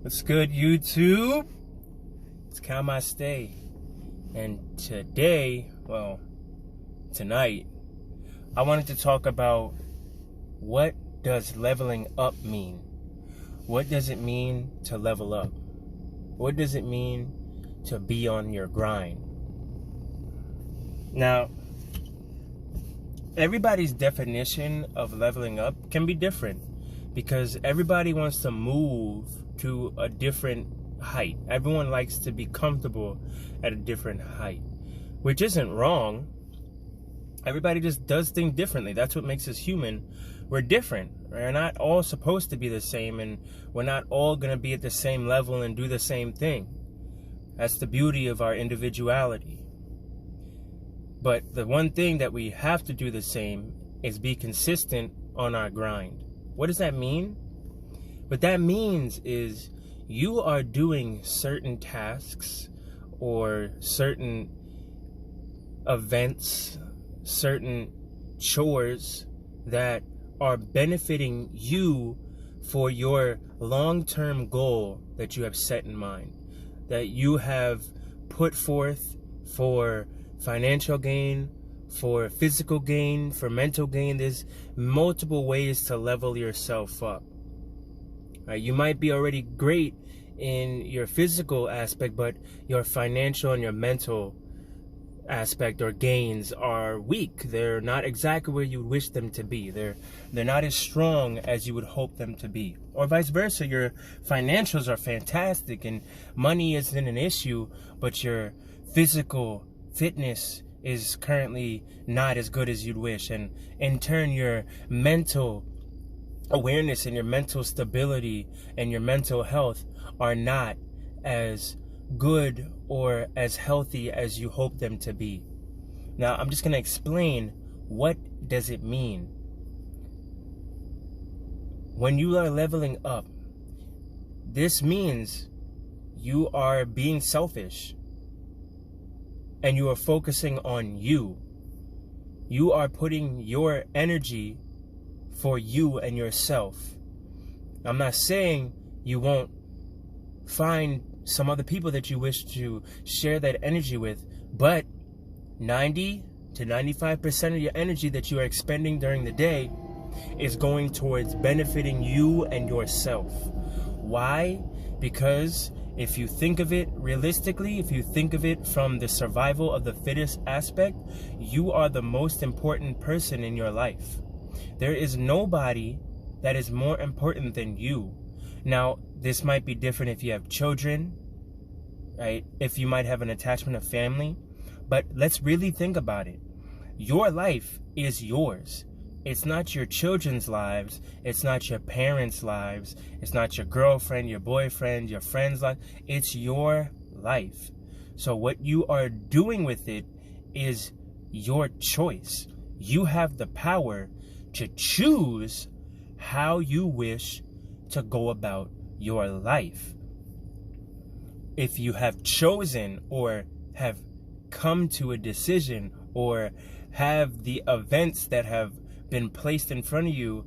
What's good, YouTube? It's Kamastay. And tonight, I wanted to talk about what does leveling up mean? What does it mean to level up? What does it mean to be on your grind? Now, everybody's definition of leveling up can be different because everybody wants to move to a different height. Everyone likes to be comfortable at a different height, which isn't wrong. Everybody just does things differently. That's what makes us human. We're different. We're not all supposed to be the same, and we're not all going to be at the same level and do the same thing. That's the beauty of our individuality. But the one thing that we have to do the same is be consistent on our grind. What does that mean? What that means is you are doing certain tasks or certain events, certain chores that are benefiting you for your long-term goal that you have set in mind, that you have put forth for financial gain, for physical gain, for mental gain. There's multiple ways to level yourself up. Right? You might be already great in your physical aspect, but your financial and your mental aspect or gains are weak. They're not exactly where you wish them to be. They're not as strong as you would hope them to be. Or vice versa, your financials are fantastic and money isn't an issue, but your physical fitness is currently not as good as you'd wish, and in turn your mental awareness and your mental stability and your mental health are not as good or as healthy as you hope them to be. Now, I'm just going to explain what does it mean. When you are leveling up, this means you are being selfish and you are focusing on you. You are putting your energy for you and yourself. I'm not saying you won't find some other people that you wish to share that energy with, but 90 to 95% of your energy that you are expending during the day is going towards benefiting you and yourself. Why? Because if you think of it realistically, if you think of it from the survival of the fittest aspect, you are the most important person in your life. There is nobody that is more important than you. Now, this might be different if you have children, right? If you might have an attachment of family. But let's really think about it. Your life is yours. It's not your children's lives. It's not your parents' lives. It's not your girlfriend, your boyfriend, your friend's life. It's your life. So what you are doing with it is your choice. You have the power to choose how you wish to go about your life. If you have chosen or have come to a decision or have the events that have been placed in front of you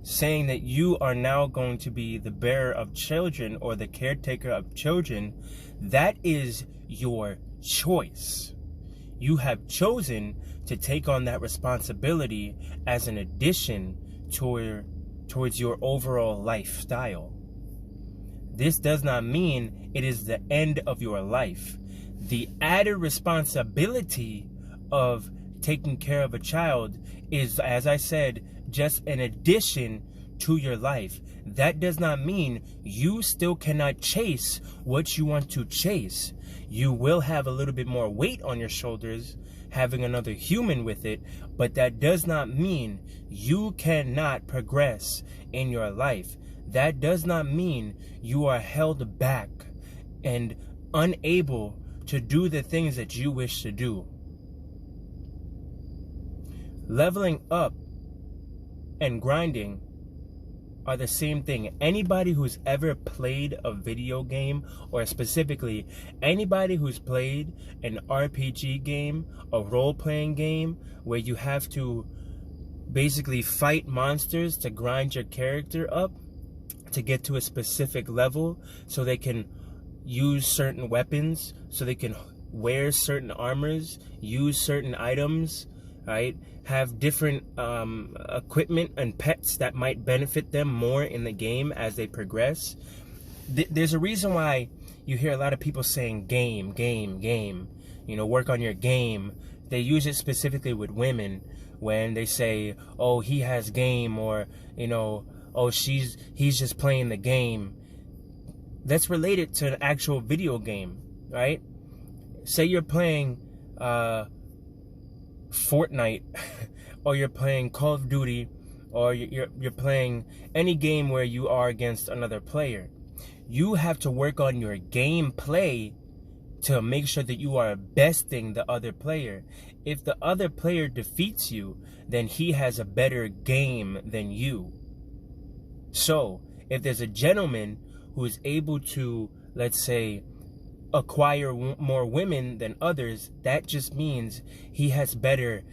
saying that you are now going to be the bearer of children or the caretaker of children, that is your choice. You have chosen to take on that responsibility as an addition towards your overall lifestyle. This does not mean it is the end of your life. The added responsibility of taking care of a child is, as I said, just an addition to your life. That does not mean you still cannot chase what you want to chase. You will have a little bit more weight on your shoulders having another human with it, but that does not mean you cannot progress in your life. That does not mean you are held back and unable to do the things that you wish to do. Leveling up and grinding are the same thing. Anybody who's ever played a video game, or specifically anybody who's played an RPG game, a role-playing game where you have to basically fight monsters to grind your character up, to get to a specific level so they can use certain weapons, so they can wear certain armors, use certain items, right? Have different equipment and pets that might benefit them more in the game as they progress. There's a reason why you hear a lot of people saying game, game, game. You know, work on your game. They use it specifically with women when they say, oh, he has game, or, you know, oh, he's just playing the game. That's related to an actual video game, right? Say you're playing Fortnite, or you're playing Call of Duty, or you're playing any game where you are against another player. You have to work on your gameplay to make sure that you are besting the other player. If the other player defeats you, then he has a better game than you. So, if there's a gentleman who is able to, let's say, acquire more women than others, that just means he has better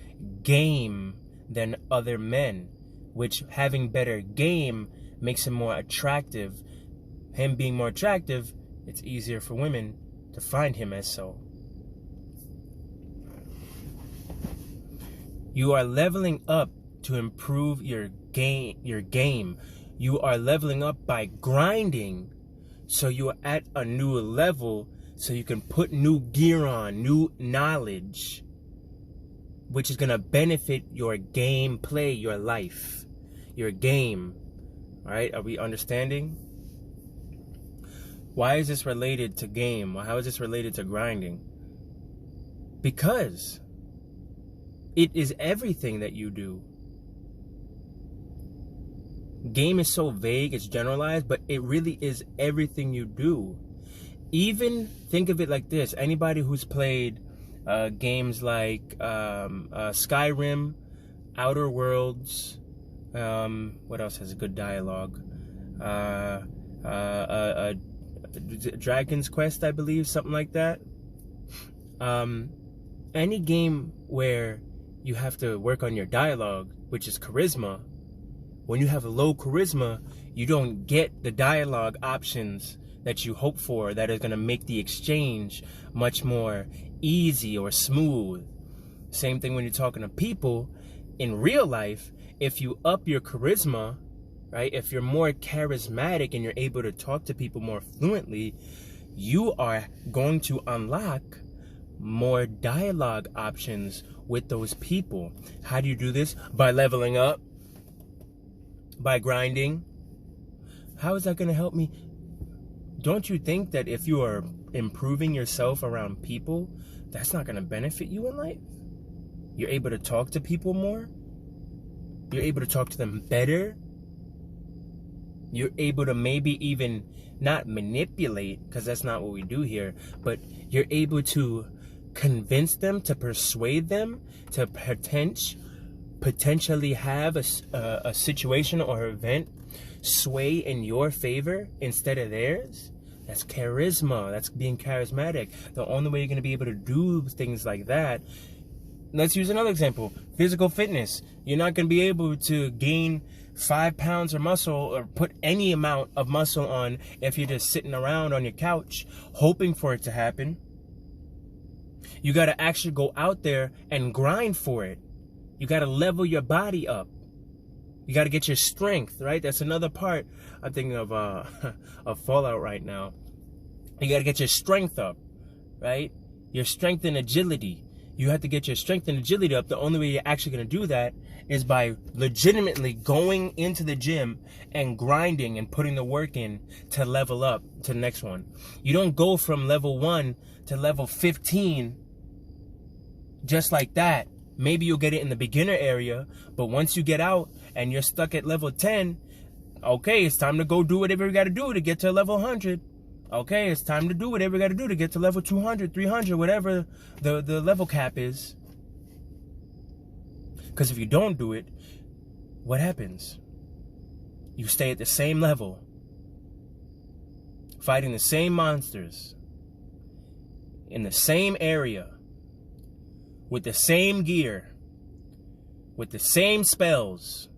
game than other men, which having better game makes him more attractive. Him being more attractive, it's easier for women to find him as so. You are leveling up to improve your game. You are leveling up by grinding, so you are at a new level, so you can put new gear on, new knowledge, which is going to benefit your gameplay, your life, your game. All right, are we understanding? Why is this related to game? How is this related to grinding? Because it is everything that you do. Game is so vague, it's generalized, but it really is everything you do. Even think of it like this. Anybody who's played games like Skyrim, Outer Worlds, what else has a good dialogue? Dragon's Quest, I believe, something like that. Any game where you have to work on your dialogue, which is charisma. When you have a low charisma, you don't get the dialogue options that you hope for that are going to make the exchange much more easy or smooth. Same thing when you're talking to people in real life. If you up your charisma, right? If you're more charismatic and you're able to talk to people more fluently, you are going to unlock more dialogue options with those people. How do you do this? By leveling up, by grinding. How is that going to help me? Don't you think that if you are improving yourself around people, that's not going to benefit you in life? You're able to talk to people more. You're able to talk to them better. You're able to maybe even not manipulate, because that's not what we do here, but you're able to convince them, to persuade them, to potentially have a situation or event sway in your favor instead of theirs. That's charisma. That's being charismatic. The only way you're going to be able to do things like that. Let's use another example. Physical fitness. You're not going to be able to gain 5 pounds of muscle or put any amount of muscle on if you're just sitting around on your couch hoping for it to happen. You got to actually go out there and grind for it. You got to level your body up. You got to get your strength, right? That's another part. I'm thinking of Fallout right now. You got to get your strength up, right? Your strength and agility. You have to get your strength and agility up. The only way you're actually going to do that is by legitimately going into the gym and grinding and putting the work in to level up to the next one. You don't go from level 1 to level 15 just like that. Maybe you'll get it in the beginner area, but once you get out and you're stuck at level 10, okay, it's time to go do whatever you got to do to get to level 100. Okay, it's time to do whatever you got to do to get to level 200, 300, whatever the level cap is. Because if you don't do it, what happens? You stay at the same level, fighting the same monsters, in the same area, with the same gear, with the same spells,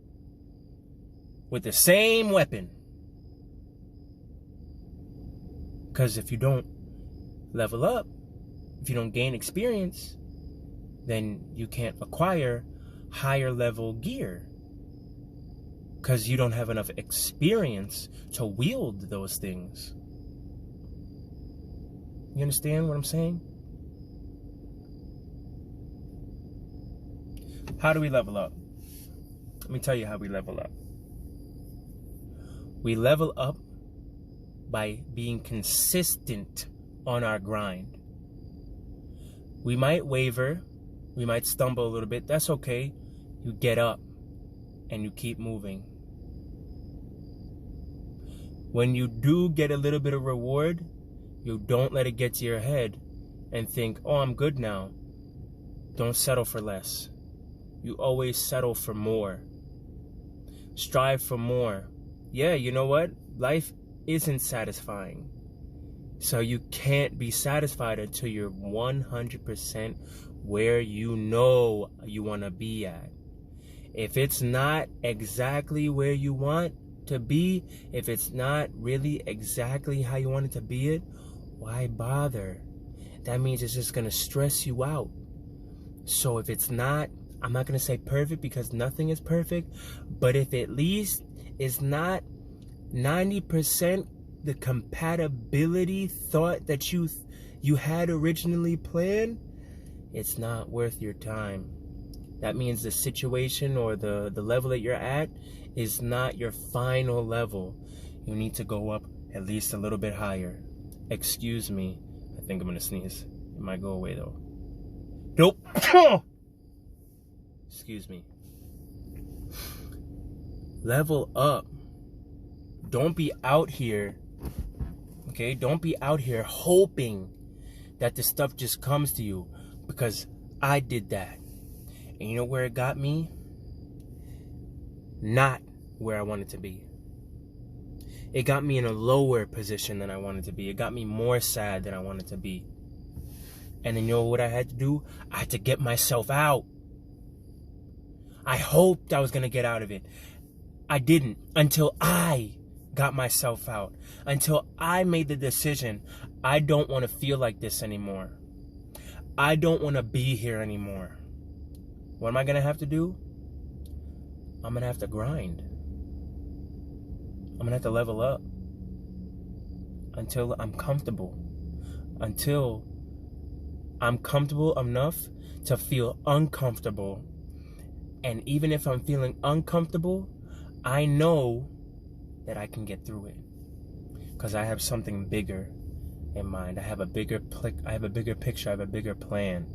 with the same weapon, Because if you don't level up, if you don't gain experience, then you can't acquire higher level gear. Because you don't have enough experience to wield those things. You understand what I'm saying? How do we level up? Let me tell you how we level up. We level up by being consistent on our grind. We might waver, we might stumble a little bit. That's okay. You get up and you keep moving. When you do get a little bit of reward, you don't let it get to your head and think, oh, I'm good now. Don't settle for less. You always settle for more. Strive for more. Yeah, you know what? Life isn't satisfying. So you can't be satisfied until you're 100% where you know you want to be at. If it's not exactly where you want to be, if it's not really exactly how you want it to be, why bother? That means it's just going to stress you out. So if it's not, I'm not going to say perfect because nothing is perfect, but if at least it's not 90% the compatibility thought that you had originally planned, it's not worth your time. That means the situation or the level that you're at is not your final level. You need to go up at least a little bit higher. Excuse me. I think I'm going to sneeze. It might go away though. Nope. Excuse me. Level up. Don't be out here, okay? Don't be out here hoping that the stuff just comes to you, because I did that. And you know where it got me? Not where I wanted to be. It got me in a lower position than I wanted to be. It got me more sad than I wanted to be. And then you know what I had to do? I had to get myself out. I hoped I was going to get out of it. I didn't until I got myself out. Until I made the decision, I don't want to feel like this anymore. I don't want to be here anymore. What am I going to have to do? I'm going to have to grind. I'm going to have to level up until I'm comfortable. Until I'm comfortable enough to feel uncomfortable. And even if I'm feeling uncomfortable, I know that I can get through it. Because I have something bigger in mind. I have a bigger picture. I have a bigger plan.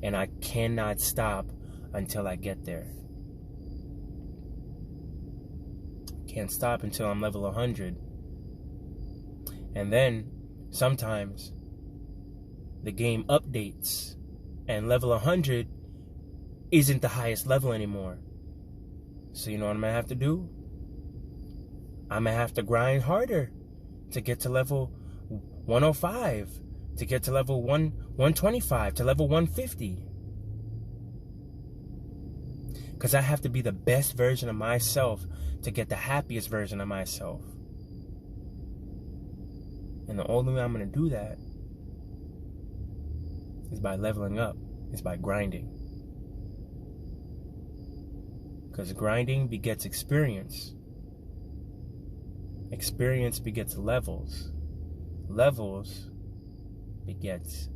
And I cannot stop until I get there. Can't stop until I'm level 100. And then sometimes the game updates and level 100 isn't the highest level anymore. So you know what I'm gonna have to do? I'm gonna have to grind harder to get to level 105, to get to level 125, to level 150. Because I have to be the best version of myself to get the happiest version of myself. And the only way I'm going to do that is by leveling up, is by grinding. Because grinding begets experience. Experience begets levels. Levels begets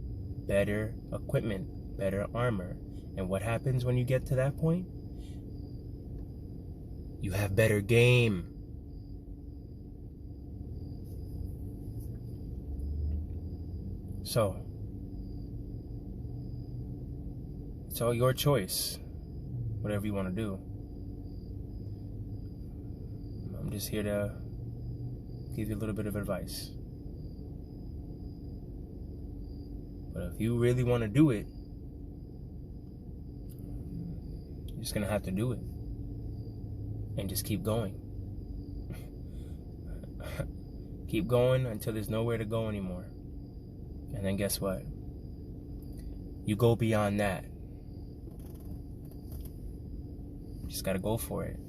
better equipment, better armor. And what happens when you get to that point? You have better game. So, it's all your choice. Whatever you want to do. I'm just here to give you a little bit of advice. But if you really want to do it, you're just going to have to do it. And just keep going. Keep going until there's nowhere to go anymore. And then guess what? You go beyond that. You just gotta go for it.